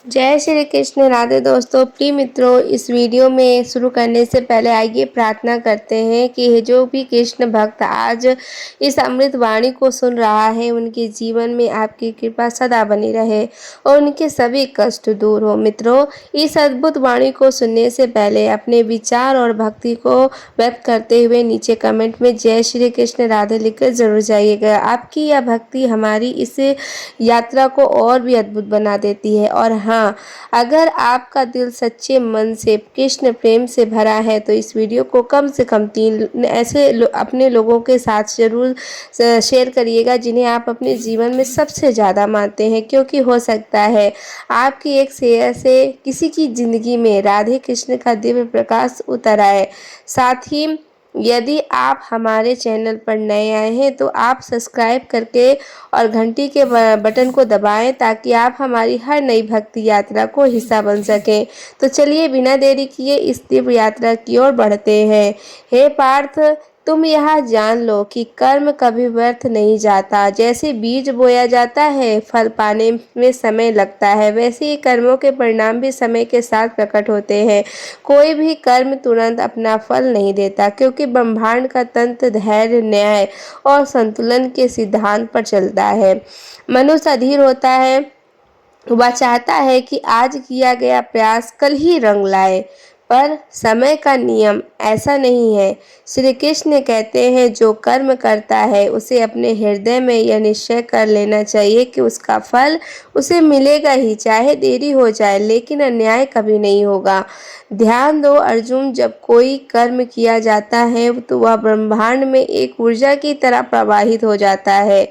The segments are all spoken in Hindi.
जय श्री कृष्ण। राधे दोस्तों, प्रिय मित्रों, इस वीडियो में शुरू करने से पहले आइए प्रार्थना करते हैं कि जो भी कृष्ण भक्त आज इस अमृत वाणी को सुन रहा है, उनके जीवन में आपकी कृपा सदा बनी रहे और उनके सभी कष्ट दूर हो। मित्रों, इस अद्भुत वाणी को सुनने से पहले अपने विचार और भक्ति को व्यक्त करते हुए नीचे कमेंट में जय श्री कृष्ण राधे लिखकर जरूर जाइएगा। आपकी यह भक्ति हमारी इस यात्रा को और भी अद्भुत बना देती है। और हाँ, अगर आपका दिल सच्चे मन से कृष्ण प्रेम से भरा है तो इस वीडियो को कम से कम 3 ऐसे अपने लोगों के साथ जरूर शेयर करिएगा जिन्हें आप अपने जीवन में सबसे ज़्यादा मानते हैं, क्योंकि हो सकता है आपकी एक शेयर से किसी की ज़िंदगी में राधे कृष्ण का दिव्य प्रकाश उतर आए। साथ ही यदि आप हमारे चैनल पर नए आए हैं तो आप सब्सक्राइब करके और घंटी के बटन को दबाएं ताकि आप हमारी हर नई भक्ति यात्रा को हिस्सा बन सकें। तो चलिए बिना देरी किए इस दिव्य यात्रा की ओर बढ़ते हैं। हे पार्थ, तुम यह जान लो कि कर्म कभी व्यर्थ नहीं जाता। जैसे बीज बोया जाता है, फल पाने में समय लगता है, वैसे ही कर्मों के परिणाम भी समय के साथ प्रकट होते हैं। कोई भी कर्म तुरंत अपना फल नहीं देता, क्योंकि ब्रह्मांड का तंत्र धैर्य, न्याय और संतुलन के सिद्धांत पर चलता है। मनुष्य अधीर होता है, वह चाहता है कि आज किया गया प्रयास कल ही रंग लाए, पर समय का नियम ऐसा नहीं है। श्री कृष्ण कहते हैं, जो कर्म करता है उसे अपने हृदय में यह निश्चय कर लेना चाहिए कि उसका फल उसे मिलेगा ही, चाहे देरी हो जाए, लेकिन अन्याय कभी नहीं होगा। ध्यान दो अर्जुन, जब कोई कर्म किया जाता है तो वह ब्रह्मांड में एक ऊर्जा की तरह प्रवाहित हो जाता है।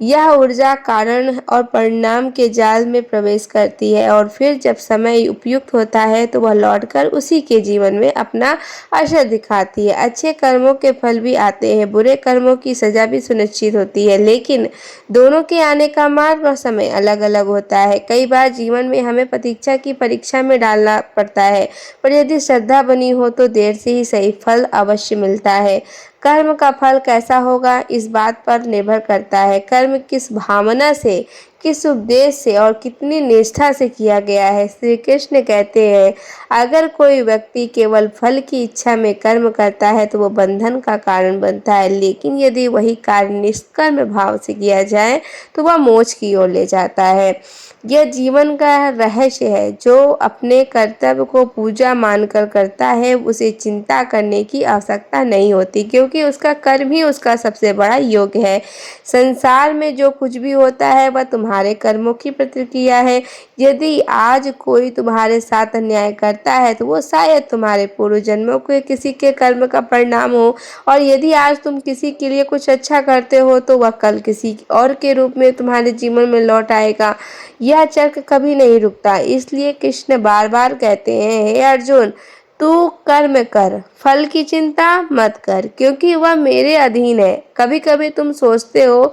यह ऊर्जा कारण और परिणाम के जाल में प्रवेश करती है और फिर जब समय उपयुक्त होता है तो वह लौटकर उसी के जीवन में अपना असर दिखाती है। अच्छे कर्मों के फल भी आते हैं, बुरे कर्मों की सजा भी सुनिश्चित होती है, लेकिन दोनों के आने का मार्ग और समय अलग अलग होता है। कई बार जीवन में हमें प्रतीक्षा की परीक्षा में डालना पड़ता है, पर यदि श्रद्धा बनी हो तो देर से ही सही फल अवश्य मिलता है। कर्म का फल कैसा होगा इस बात पर निर्भर करता है कर्म किस भावना से, किस उपदेश से और कितनी निष्ठा से किया गया है। श्री कृष्ण कहते हैं, अगर कोई व्यक्ति केवल फल की इच्छा में कर्म करता है तो वो बंधन का कारण बनता है, लेकिन यदि वही कार्य निष्कर्म भाव से किया जाए तो वह मोक्ष की ओर ले जाता है। यह जीवन का रहस्य है। जो अपने कर्तव्य को पूजा मानकर करता है उसे चिंता करने की आवश्यकता नहीं होती, क्योंकि उसका कर्म ही उसका सबसे बड़ा योग है। संसार में जो कुछ भी होता है वह तुम्हारे कर्मों की प्रतिक्रिया है। यदि आज कोई तुम्हारे साथ अन्याय करता है तो वो शायद तुम्हारे पूर्व जन्मों के किसी के कर्म का परिणाम हो, और यदि आज तुम किसी के लिए कुछ अच्छा करते हो तो वह कल किसी और के रूप में तुम्हारे जीवन में लौट आएगा। यह चक्र कभी नहीं रुकता। इसलिए कृष्ण बार बार कहते हैं, हे अर्जुन, तू कर्म कर, फल की चिंता मत कर, क्योंकि वह मेरे अधीन है। कभी कभी तुम सोचते हो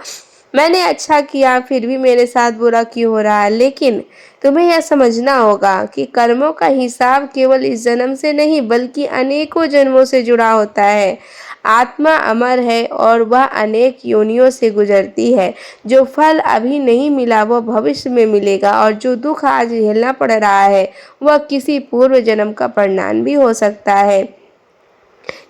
मैंने अच्छा किया फिर भी मेरे साथ बुरा क्यों हो रहा है, लेकिन तुम्हें यह समझना होगा कि कर्मों का हिसाब केवल इस जन्म से नहीं बल्कि अनेकों जन्मों से जुड़ा होता है। आत्मा अमर है और वह अनेक योनियों से गुजरती है। जो फल अभी नहीं मिला वह भविष्य में मिलेगा, और जो दुख आज झेलना पड़ रहा है वह किसी पूर्व जन्म का परिणाम भी हो सकता है।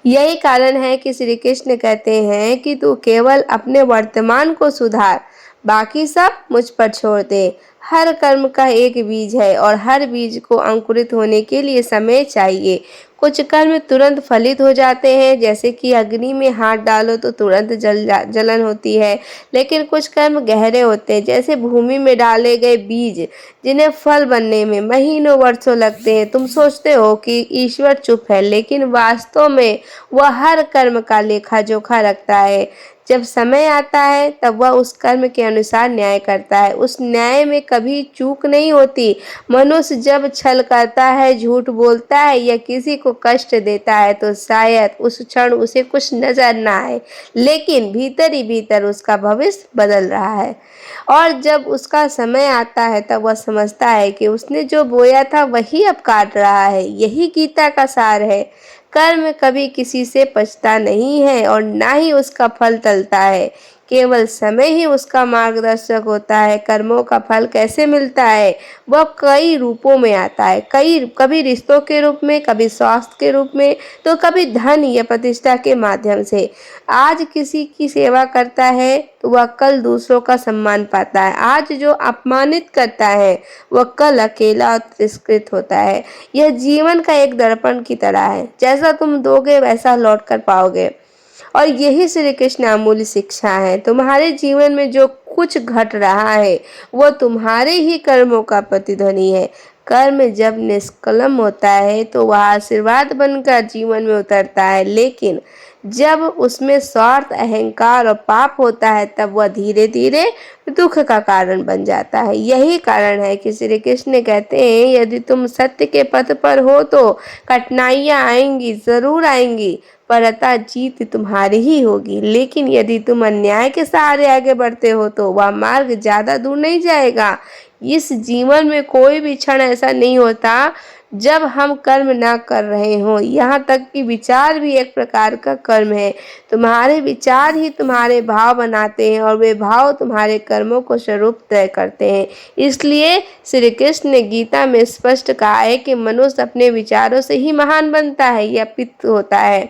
यही कारण है कि श्री कृष्ण कहते हैं कि तू केवल अपने वर्तमान को सुधार, बाकी सब मुझ पर छोड़ दे। हर कर्म का एक बीज है और हर बीज को अंकुरित होने के लिए समय चाहिए। कुछ कर्म तुरंत फलित हो जाते हैं, जैसे कि अग्नि में हाथ डालो तो तुरंत जलन होती है, लेकिन कुछ कर्म गहरे होते हैं, जैसे भूमि में डाले गए बीज, जिन्हें फल बनने में महीनों वर्षों लगते हैं। तुम सोचते हो कि ईश्वर चुप है, लेकिन वास्तव में वह हर कर्म का लेखा जोखा रखता है। जब समय आता है तब वह उस कर्म के अनुसार न्याय करता है। उस न्याय में कभी चूक नहीं होती। मनुष्य जब छल करता है, झूठ बोलता है या किसी को कष्ट देता है तो शायद उस क्षण उसे कुछ नजर ना आए, लेकिन भीतर ही भीतर उसका भविष्य बदल रहा है। और जब उसका समय आता है तब वह समझता है कि उसने जो बोया था वही अब काट रहा है। यही गीता का सार है। कर्म कभी किसी से पछता नहीं है और ना ही उसका फल टलता है। केवल समय ही उसका मार्गदर्शक होता है। कर्मों का फल कैसे मिलता है? वह कई रूपों में आता है, कभी रिश्तों के रूप में, कभी स्वास्थ्य के रूप में, तो कभी धन या प्रतिष्ठा के माध्यम से। आज किसी की सेवा करता है तो वह कल दूसरों का सम्मान पाता है। आज जो अपमानित करता है वह कल अकेला और तिरस्कृत होता है। यह जीवन का एक दर्पण की तरह है, जैसा तुम दोगे वैसा लौट कर पाओगे। और यही श्री कृष्ण अमूल्य शिक्षा है। तुम्हारे जीवन में जो कुछ घट रहा है वो तुम्हारे ही कर्मों का प्रतिध्वनि है। कर्म जब निष्कलम होता है तो वह आशीर्वाद बनकर जीवन में उतरता है, लेकिन जब उसमें स्वार्थ, अहंकार और पाप होता है तब वह धीरे धीरे दुख का कारण बन जाता है। यही कारण है कि श्री कृष्ण कहते हैं, यदि तुम सत्य के पथ पर हो तो कठिनाइयां आएंगी, जरूर आएंगी, पर अतः जीत तुम्हारी ही होगी। लेकिन यदि तुम अन्याय के सहारे आगे बढ़ते हो तो वह मार्ग ज्यादा दूर नहीं जाएगा। इस जीवन में कोई भी क्षण ऐसा नहीं होता जब हम कर्म ना कर रहे हों। यहाँ तक कि विचार भी एक प्रकार का कर्म है। तुम्हारे विचार ही तुम्हारे भाव बनाते हैं और वे भाव तुम्हारे कर्मों को स्वरूप तय करते हैं। इसलिए श्री कृष्ण ने गीता में स्पष्ट कहा है कि मनुष्य अपने विचारों से ही महान बनता है या पित होता है।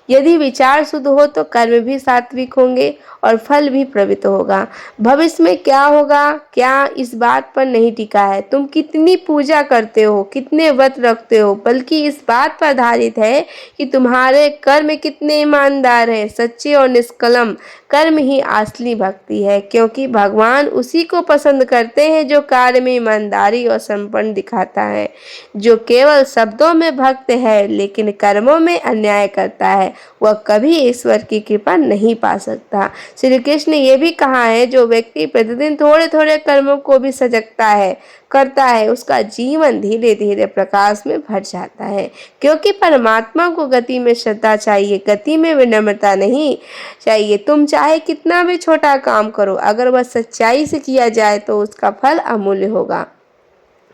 यदि विचार शुद्ध हो तो कर्म भी सात्विक होंगे और फल भी पवित्र होगा। भविष्य में क्या होगा, क्या इस बात पर नहीं टिका है तुम कितनी पूजा करते हो, कितने व्रत रखते हो, बल्कि इस बात पर आधारित है कि तुम्हारे कर्म कितने ईमानदार हैं। सच्चे और निष्कलम कर्म ही असली भक्ति है, क्योंकि भगवान उसी को पसंद करते हैं जो कार्य में ईमानदारी और समर्पण दिखाता है। जो केवल शब्दों में भक्त है लेकिन कर्मों में अन्याय करता है वह कभी ईश्वर की कृपा नहीं पा सकता। श्री कृष्ण ने यह भी कहा है, जो व्यक्ति प्रतिदिन थोड़े थोड़े कर्मों को भी सजगता है करता है उसका जीवन धीरे धीरे प्रकाश में भर जाता है। क्योंकि परमात्मा को गति में श्रद्धा चाहिए, गति में विनम्रता नहीं चाहिए। तुम चाहे कितना भी छोटा काम करो, अगर वह सच्चाई से किया जाए तो उसका फल अमूल्य होगा।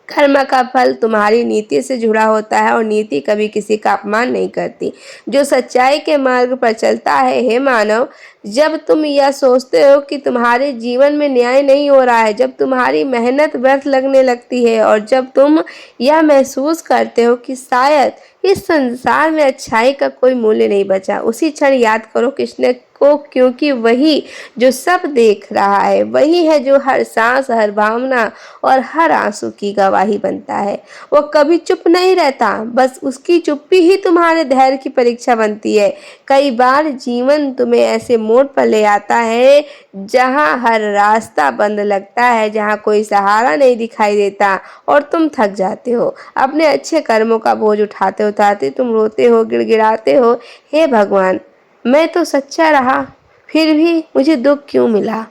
कर्म का फल तुम्हारी नीति से जुड़ा होता है और नीति कभी किसी का अपमान नहीं करती। जो सच्चाई के मार्ग पर चलता है, हे मानव, जब तुम यह सोचते हो कि तुम्हारे जीवन में न्याय नहीं हो रहा है, जब तुम्हारी मेहनत व्यर्थ लगने लगती है और जब तुम यह महसूस करते हो कि शायद इस संसार में अच्छाई का कोई मूल्य नहीं बचा, उसी क्षण याद करो कृष्ण को, क्योंकि वही जो सब देख रहा है, वही है जो हर सांस, हर भावना और हर आंसू की गवाही बनता है। वो कभी चुप नहीं रहता, बस उसकी चुप्पी ही तुम्हारे धैर्य की परीक्षा बनती है। कई बार जीवन तुम्हें ऐसे मोड़ पर ले आता है जहां हर रास्ता बंद लगता है, जहां कोई सहारा नहीं दिखाई देता और तुम थक जाते हो। अपने अच्छे कर्मों का बोझ उठाते उठाते तुम रोते हो, गिड़गिड़ाते हो, हे भगवान, मैं तो सच्चा रहा, फिर भी मुझे दुख क्यों मिला?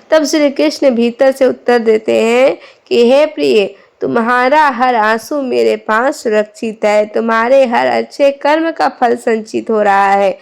तब श्री कृष्ण भीतर से उत्तर देते हैं कि हे प्रिय, तुम्हारा हर आंसू मेरे पास सुरक्षित है, तुम्हारे हर अच्छे कर्म का फल संचित हो रहा है।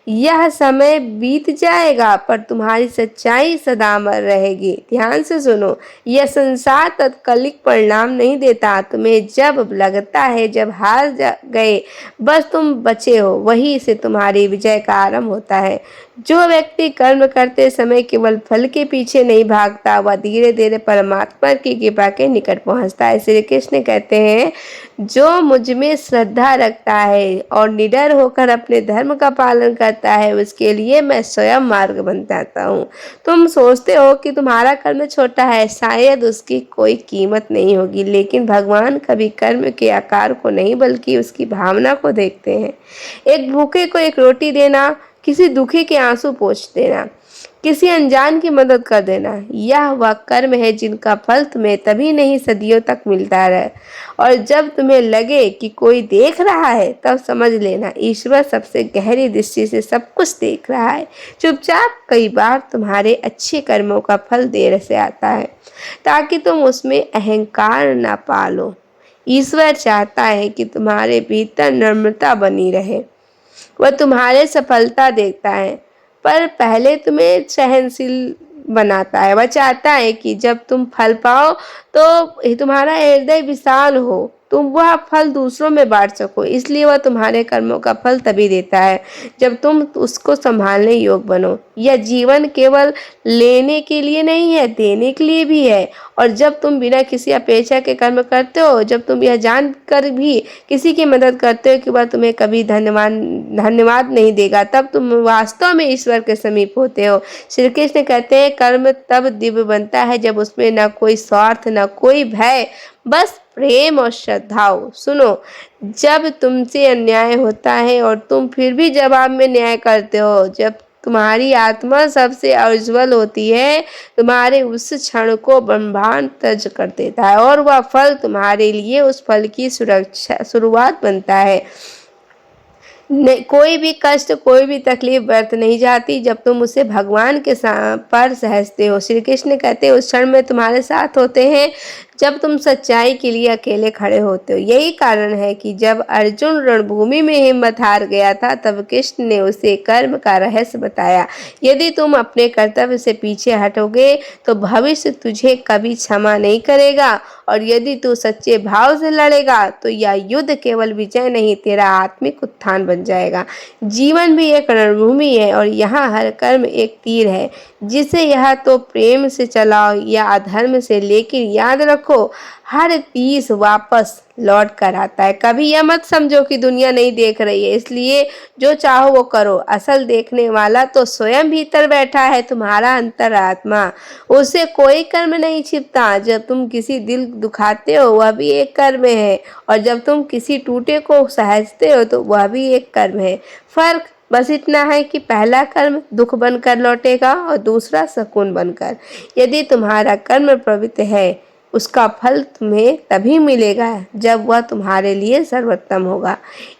यह समय बीत जाएगा पर तुम्हारी सच्चाई सदा अमर रहेगी। ध्यान से सुनो, यह संसार तत्कालिक परिणाम नहीं देता। तुम्हें जब लगता है जब हार गए, बस तुम बचे हो, वहीं से तुम्हारी विजय का आरंभ होता है। जो व्यक्ति कर्म करते समय केवल फल के पीछे नहीं भागता, वह धीरे धीरे परमात्मा की कृपा के निकट पहुंचता है। श्री कृष्ण कहते हैं, जो मुझ में श्रद्धा रखता है और निडर होकर अपने धर्म का पालन करता है, उसके लिए मैं स्वयं मार्ग बनाता हूँ। तुम सोचते हो कि तुम्हारा कर्म छोटा है, शायद उसकी कोई कीमत नहीं होगी, लेकिन भगवान कभी कर्म के आकार को नहीं बल्कि उसकी भावना को देखते हैं। एक भूखे को एक रोटी देना, किसी दुखी के आंसू पोंछ देना, किसी अनजान की मदद कर देना, यह वह कर्म है जिनका फल तुम्हें तभी नहीं सदियों तक मिलता रहे। और जब तुम्हें लगे कि कोई देख रहा है तब समझ लेना ईश्वर सबसे गहरी दृष्टि से सब कुछ देख रहा है। चुपचाप कई बार तुम्हारे अच्छे कर्मों का फल देर से आता है ताकि तुम उसमें अहंकार ना पालो। ईश्वर चाहता है कि तुम्हारे भीतर नम्रता बनी रहे। वह तुम्हारे सफलता देखता है पर पहले तुम्हें सहनशील बनाता है। वह चाहता है कि जब तुम फल पाओ तो तुम्हारा हृदय विशाल हो, तुम वह फल दूसरों में बांट सको। इसलिए वह तुम्हारे कर्मों का फल तभी देता है जब तुम उसको संभालने योग्य बनो। यह जीवन केवल लेने के लिए नहीं है, देने के लिए भी है। और जब तुम बिना किसी अपेक्षा के कर्म करते हो, जब तुम यह जान कर भी किसी की मदद करते हो कि वह तुम्हें कभी धन्यवाद नहीं देगा, तब तुम वास्तव में ईश्वर के समीप होते हो। श्री कृष्ण कहते हैं कर्म तब दिव्य बनता है जब उसमें न कोई स्वार्थ, न कोई भय, बस प्रेम और श्रद्धा हो। सुनो, जब तुमसे अन्याय होता है और तुम फिर भी जवाब में न्याय करते हो, जब तुम्हारी आत्मा सबसे उज्जवल होती है, तुम्हारे उस क्षण को ब्रह्मांड तज कर देता है और वह फल तुम्हारे लिए उस फल की शुरुआत बनता है। कोई भी कष्ट, कोई भी तकलीफ व्यर्थ नहीं जाती जब तुम उसे भगवान के पर सहजते हो। श्री कृष्ण कहते हैं उस क्षण में तुम्हारे साथ होते हैं जब तुम सच्चाई के लिए अकेले खड़े होते हो। यही कारण है कि जब अर्जुन रणभूमि में हिम्मत हार गया था, तब कृष्ण ने उसे कर्म का रहस्य बताया। यदि तुम अपने कर्तव्य से पीछे हटोगे तो भविष्य तुझे कभी क्षमा नहीं करेगा, और यदि तू सच्चे भाव से लड़ेगा तो यह युद्ध केवल विजय नहीं, तेरा आत्मिक उत्थान बन जाएगा। जीवन भी एक रणभूमि है और यहाँ हर कर्म एक तीर है, जिसे यह तो प्रेम से चलाओ या अधर्म से, लेकिन याद रखो हर तीर वापस लौट कर आता है। कभी यह मत समझो कि दुनिया नहीं देख रही है, इसलिए जो चाहो वो करो। असल देखने वाला तो स्वयं भीतर बैठा है, तुम्हारा अंतरात्मा। उससे कोई कर्म नहीं छिपता। जब तुम किसी दिल दुखाते हो वह भी एक कर्म है, और जब तुम किसी टूटे को सहजते हो तो वह भी एक कर्म है। फर्क बस इतना है कि पहला कर्म दुख बनकर लौटेगा और दूसरा सुकून बनकर। यदि तुम्हारा कर्म पवित्र है, उसका फल तुम्हें तभी मिलेगा जब वह तुम्हारे लिए सर्वोत्तम होगा।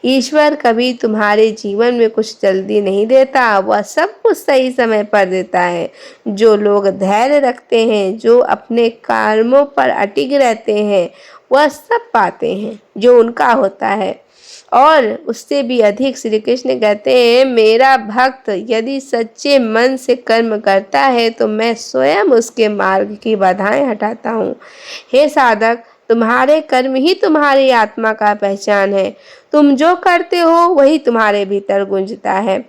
ईश्वर कभी तुम्हारे जीवन में कुछ जल्दी नहीं देता, वह सब कुछ सही समय पर देता है। जो लोग धैर्य रखते हैं, जो अपने कर्मों पर अटिग रहते हैं, वह सब पाते हैं जो उनका होता है और उससे भी अधिक। श्री कृष्ण कहते हैं मेरा भक्त यदि सच्चे मन से कर्म करता है तो मैं स्वयं उसके मार्ग की बाधाएं हटाता हूँ। हे साधक, तुम्हारे कर्म ही तुम्हारी आत्मा का पहचान है। तुम जो करते हो वही तुम्हारे भीतर गूंजता है,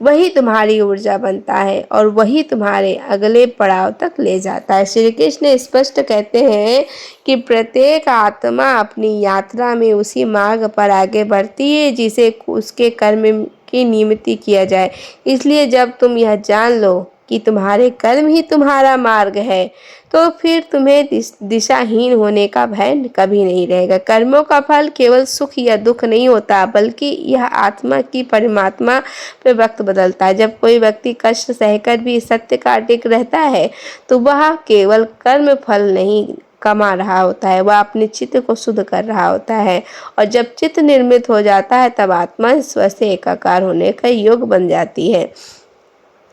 वही तुम्हारी ऊर्जा बनता है और वही तुम्हारे अगले पड़ाव तक ले जाता है। श्री कृष्ण स्पष्ट कहते हैं कि प्रत्येक आत्मा अपनी यात्रा में उसी मार्ग पर आगे बढ़ती है जिसे उसके कर्म की नियमित किया जाए। इसलिए जब तुम यह जान लो कि तुम्हारे कर्म ही तुम्हारा मार्ग है, तो फिर तुम्हें दिशाहीन होने का भय कभी नहीं रहेगा। कर्मों का फल केवल सुख या दुख नहीं होता, बल्कि यह आत्मा की परमात्मा पे वक्त बदलता है। जब कोई व्यक्ति कष्ट सहकर भी सत्य का अडिग रहता है तो वह केवल कर्म फल नहीं कमा रहा होता है, वह अपने चित्त को शुद्ध कर रहा होता है। और जब चित्त निर्मित हो जाता है तब आत्मा स्व से एकाकार होने का योग बन जाती है।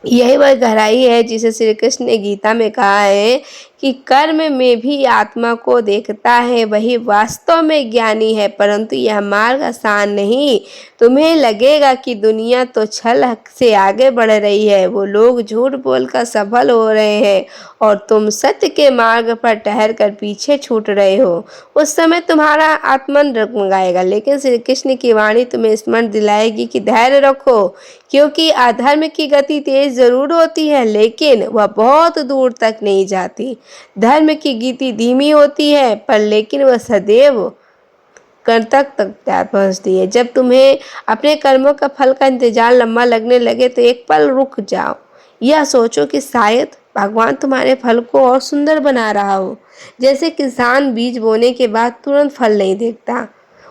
यही वह गहराई है जिसे श्री कृष्ण ने गीता में कहा है कि कर्म में भी आत्मा को देखता है, वही वास्तव में ज्ञानी है। परंतु यह मार्ग आसान नहीं। तुम्हें लगेगा कि दुनिया तो छल से आगे बढ़ रही है, वो लोग झूठ बोलकर सफल हो रहे हैं और तुम सत्य के मार्ग पर ठहर कर पीछे छूट रहे हो। उस समय तुम्हारा आत्मन डगमगाएगा, लेकिन श्री कृष्ण की वाणी तुम्हें स्मरण दिलाएगी कि धैर्य रखो, क्योंकि अधर्म की गति तेज जरूर होती है लेकिन वह बहुत दूर तक नहीं जाती। धर्म की गति धीमी होती है पर लेकिन वह सदैव कर्तव्य तक पहुंचती है। जब तुम्हें अपने कर्मों का फल का इंतजार लंबा लगने लगे तो एक पल रुक जाओ, यह सोचो कि शायद भगवान तुम्हारे फल को और सुंदर बना रहा हो। जैसे किसान बीज बोने के बाद तुरंत फल नहीं देखता,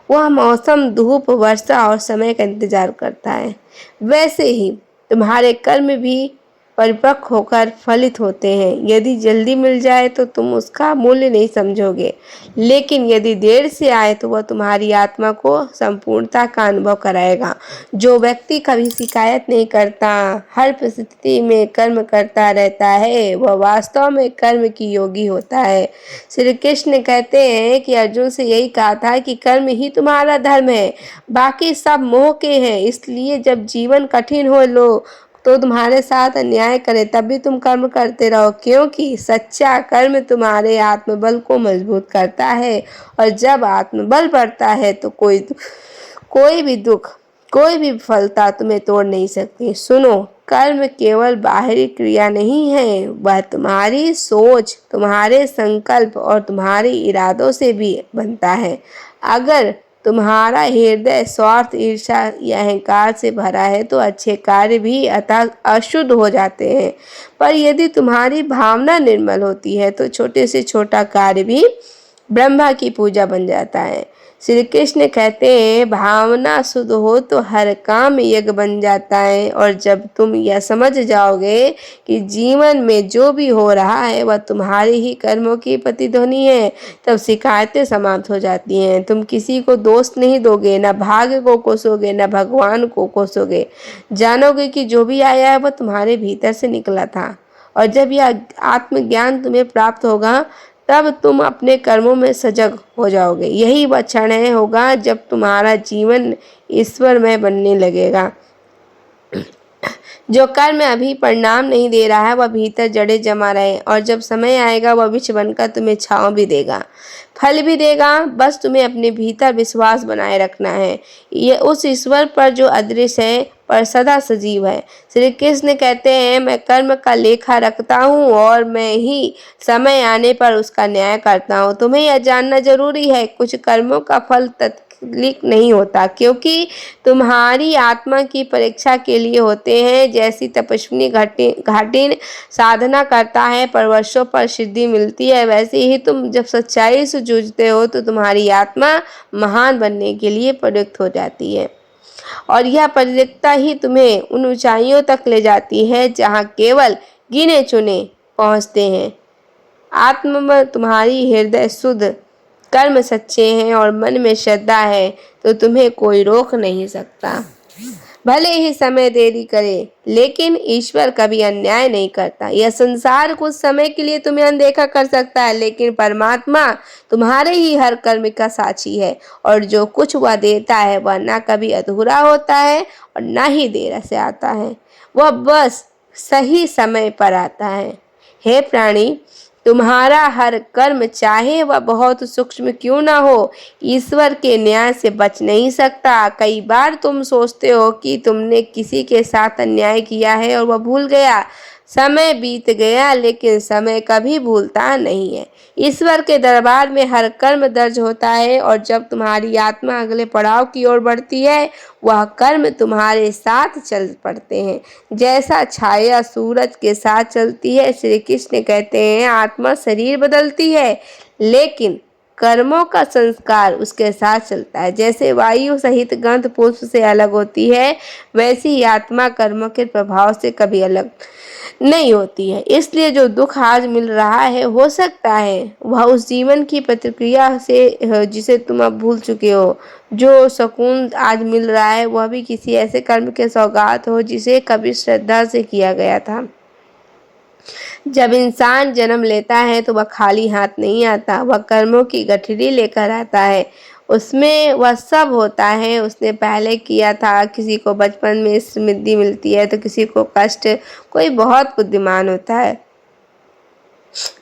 वह मौसम, धूप, वर्षा और समय का इंतजार करता है, वैसे ही तुम्हारे कर्म भी परिपक्व होकर फलित होते हैं। यदि जल्दी मिल जाए तो तुम उसका मूल्य नहीं समझोगे, लेकिन यदि देर से आए तो वह तुम्हारी आत्मा को संपूर्णता का अनुभव कराएगा। जो व्यक्ति कभी शिकायत नहीं करता, हर परिस्थिति में कर्म करता रहता है, वह वास्तव में कर्म की योगी होता है। श्री कृष्ण कहते हैं कि अर्जुन से यही कहा था कि कर्म ही तुम्हारा धर्म है, बाकी सब मोह के हैं। इसलिए जब जीवन कठिन हो लो तो तुम्हारे साथ अन्याय करे तब भी तुम कर्म करते रहो, क्योंकि सच्चा कर्म तुम्हारे आत्मबल को मजबूत करता है। और जब आत्मबल बढ़ता है तो कोई भी दुख, कोई भी विफलता तुम्हें तोड़ नहीं सकती। सुनो, कर्म केवल बाहरी क्रिया नहीं है, वह तुम्हारी सोच, तुम्हारे संकल्प और तुम्हारे इरादों से भी बनता है। अगर तुम्हारा हृदय स्वार्थ, ईर्ष्या या अहंकार से भरा है तो अच्छे कार्य भी अतः अशुद्ध हो जाते हैं। पर यदि तुम्हारी भावना निर्मल होती है तो छोटे से छोटा कार्य भी ब्रह्मा की पूजा बन जाता है। श्री कृष्ण कहते हैं, भावना शुद्ध हो तो हर काम यज्ञ बन जाता है। और जब तुम यह समझ जाओगे कि जीवन में जो भी हो रहा है वह तुम्हारे ही कर्मों की प्रतिध्वनि है, तब शिकायतें समाप्त हो जाती हैं। तुम किसी को दोष नहीं दोगे, न भाग्य को कोसोगे, न भगवान को कोसोगे। जानोगे कि जो भी आया है वह तुम्हारे भीतर से निकला था। और जब यह आत्मज्ञान तुम्हें प्राप्त होगा तब तुम अपने कर्मों में सजग हो जाओगे। यही वह क्षण होगा जब तुम्हारा जीवन ईश्वरमय बनने लगेगा। जो कर्म अभी परिणाम नहीं दे रहा है वह भीतर जड़े जमा रहे, और जब समय आएगा वह वृक्ष बनकर तुम्हें छांव भी देगा, फल भी देगा। बस तुम्हें अपने भीतर विश्वास बनाए रखना है, ये उस ईश्वर पर जो अदृश्य है पर सदा सजीव है। श्री कृष्ण कहते हैं, मैं कर्म का लेखा रखता हूँ और मैं ही समय आने पर उसका न्याय करता हूँ। तुम्हें यह जानना जरूरी है, कुछ कर्मों का फल तत्कालिक नहीं होता, क्योंकि तुम्हारी आत्मा की परीक्षा के लिए होते हैं। जैसी तपस्विनी घाटिन साधना करता है पर वर्षों पर सिद्धि मिलती है, वैसे ही तुम जब सच्चाई से जूझते हो तो तुम्हारी आत्मा महान बनने के लिए प्रयुक्त हो जाती है। और यह प्रयुक्तता ही तुम्हें उन ऊंचाइयों तक ले जाती है जहाँ केवल गिने चुने पहुँचते हैं। आत्मा में तुम्हारी हृदय शुद्ध, कर्म सच्चे हैं और मन में श्रद्धा है तो तुम्हें कोई रोक नहीं सकता। भले ही समय देरी करे, लेकिन ईश्वर कभी अन्याय नहीं करता। यह संसार कुछ समय के लिए तुम्हें अनदेखा कर सकता है, लेकिन परमात्मा तुम्हारे ही हर कर्म का साक्षी है, और जो कुछ वह देता है वह ना कभी अधूरा होता है और ना ही देर से आता है, वह बस सही समय पर आता है। हे प्राणी, तुम्हारा हर कर्म चाहे वह बहुत सूक्ष्म क्यों ना हो, ईश्वर के न्याय से बच नहीं सकता। कई बार तुम सोचते हो कि तुमने किसी के साथ अन्याय किया है और वह भूल गया। समय बीत गया, लेकिन समय कभी भूलता नहीं है। ईश्वर के दरबार में हर कर्म दर्ज होता है, और जब तुम्हारी आत्मा अगले पड़ाव की ओर बढ़ती है वह कर्म तुम्हारे साथ चल पड़ते हैं, जैसा छाया सूरज के साथ चलती है। श्री कृष्ण कहते हैं, आत्मा शरीर बदलती है लेकिन कर्मों का संस्कार उसके साथ चलता है। जैसे वायु सहित गंध पुष्प से अलग होती है, वैसी ही आत्मा कर्मों के प्रभाव से कभी अलग नहीं होती है। इसलिए जो दुख आज मिल रहा है हो सकता है वह उस जीवन की प्रतिक्रिया से जिसे तुम अब भूल चुके हो। जो सुकून आज मिल रहा है वह भी किसी ऐसे कर्म के सौगात हो जिसे कभी श्रद्धा से किया गया था। जब इंसान जन्म लेता है तो वह खाली हाथ नहीं आता, वह कर्मों की गठरी लेकर आता है। उसमें वह सब होता है उसने पहले किया था। किसी को बचपन में समृद्धि मिलती है तो किसी को कष्ट, कोई बहुत बुद्धिमान होता है।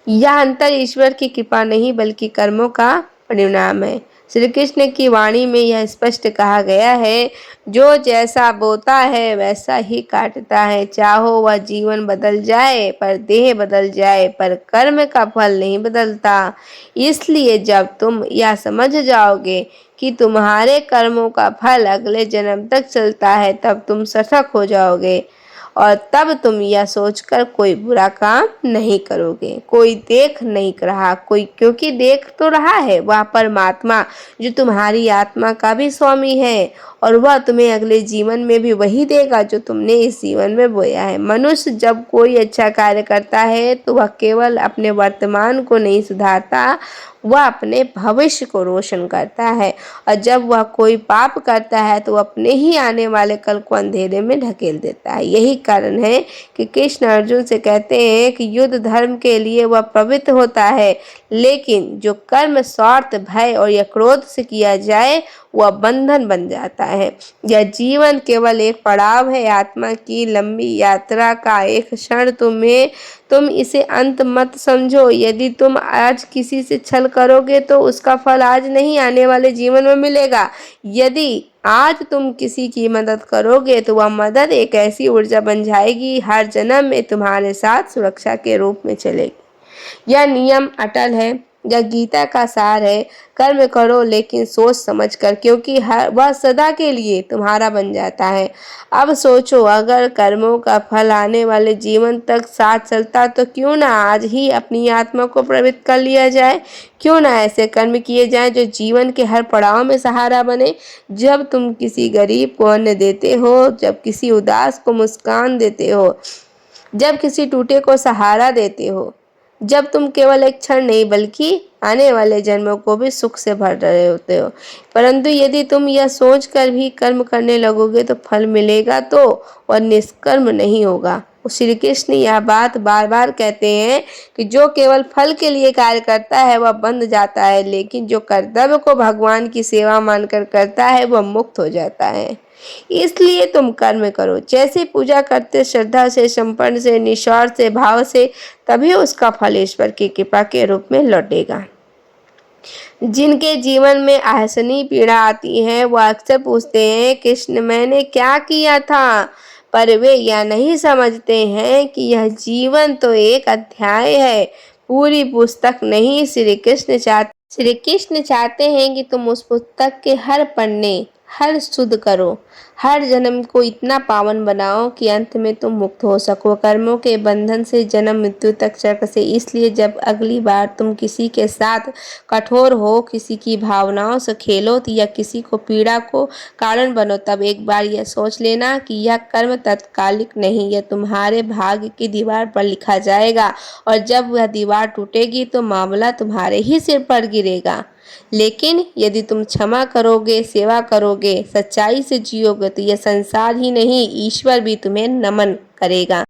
यह अंतर ईश्वर की कृपा नहीं बल्कि कर्मों का परिणाम है। श्री कृष्ण की वाणी में यह स्पष्ट कहा गया है, जो जैसा बोता है वैसा ही काटता है। चाहो वह जीवन बदल जाए पर देह बदल जाए, पर कर्म का फल नहीं बदलता। इसलिए जब तुम यह समझ जाओगे कि तुम्हारे कर्मों का फल अगले जन्म तक चलता है तब तुम सशक्त हो जाओगे, और तब तुम यह सोचकर कोई बुरा काम नहीं करोगे। कोई देख नहीं रहा, कोई क्योंकि देख तो रहा है वह परमात्मा जो तुम्हारी आत्मा का भी स्वामी है, और वह तुम्हें अगले जीवन में भी वही देगा जो तुमने इस जीवन में बोया है। मनुष्य जब कोई अच्छा कार्य करता है तो वह केवल अपने वर्तमान को नहीं सुधारता, वह अपने भविष्य को रोशन करता है, और जब वह कोई पाप करता है तो वह अपने ही आने वाले कल को अंधेरे में ढकेल देता है। यही कारण है कि कृष्ण अर्जुन से कहते हैं कि युद्ध धर्म के लिए वह पवित्र होता है, लेकिन जो कर्म स्वार्थ, भय और या क्रोध से किया जाए वह बंधन बन जाता है। यह जीवन केवल एक पड़ाव है, आत्मा की लंबी यात्रा का एक क्षण। तुम इसे अंत मत समझो। यदि तुम आज किसी से छल करोगे तो उसका फल आज नहीं, आने वाले जीवन में मिलेगा। यदि आज तुम किसी की मदद करोगे तो वह मदद एक ऐसी ऊर्जा बन जाएगी, हर जन्म में तुम्हारे साथ सुरक्षा के रूप में चलेगी। यह नियम अटल है, यह गीता का सार है। कर्म करो लेकिन सोच समझ कर, क्योंकि वह सदा के लिए तुम्हारा बन जाता है। अब सोचो, अगर कर्मों का फल आने वाले जीवन तक साथ चलता तो क्यों ना आज ही अपनी आत्मा को प्रवृत्त कर लिया जाए। क्यों ना ऐसे कर्म किए जाएं जो जीवन के हर पड़ाव में सहारा बने। जब तुम किसी गरीब को अन्न देते हो, जब किसी उदास को मुस्कान देते हो, जब किसी टूटे को सहारा देते हो, जब तुम केवल एक क्षण नहीं बल्कि आने वाले जन्मों को भी सुख से भर रहे होते हो। परंतु यदि तुम यह सोचकर भी कर्म करने लगोगे तो फल मिलेगा तो, और निष्कर्म नहीं होगा। श्री कृष्ण यह बात बार बार कहते हैं कि जो केवल फल के लिए कार्य करता है वह बंध जाता है, लेकिन जो कर्तव्य को भगवान की सेवा मानकर करता है वह मुक्त हो जाता है। इसलिए तुम कर्म करो, जैसे पूजा करते, श्रद्धा से, समर्पण से, निस्वार्थ से, भाव से, तभी उसका फल ईश्वर की कृपा के रूप में लौटेगा। जिनके जीवन में आहसनी पीड़ा आती है वह अक्सर पूछते हैं, कृष्ण मैंने क्या किया था, पर वे यह नहीं समझते हैं कि यह जीवन तो एक अध्याय है, पूरी पुस्तक नहीं। श्री कृष्ण चाहते हैं कि तुम उस पुस्तक के हर पन्ने हर शुद्ध करो, हर जन्म को इतना पावन बनाओ कि अंत में तुम मुक्त हो सको कर्मों के बंधन से, जन्म मृत्यु तक चक्र से। इसलिए जब अगली बार तुम किसी के साथ कठोर हो, किसी की भावनाओं से खेलो या किसी को पीड़ा को कारण बनो, तब एक बार यह सोच लेना कि यह कर्म तत्कालिक नहीं, यह तुम्हारे भाग्य की दीवार पर लिखा जाएगा, और जब वह दीवार टूटेगी तो मामला तुम्हारे ही सिर पर गिरेगा। लेकिन यदि तुम क्षमा करोगे, सेवा करोगे, सच्चाई से जियोगे तो यह संसार ही नहीं ईश्वर भी तुम्हें नमन करेगा।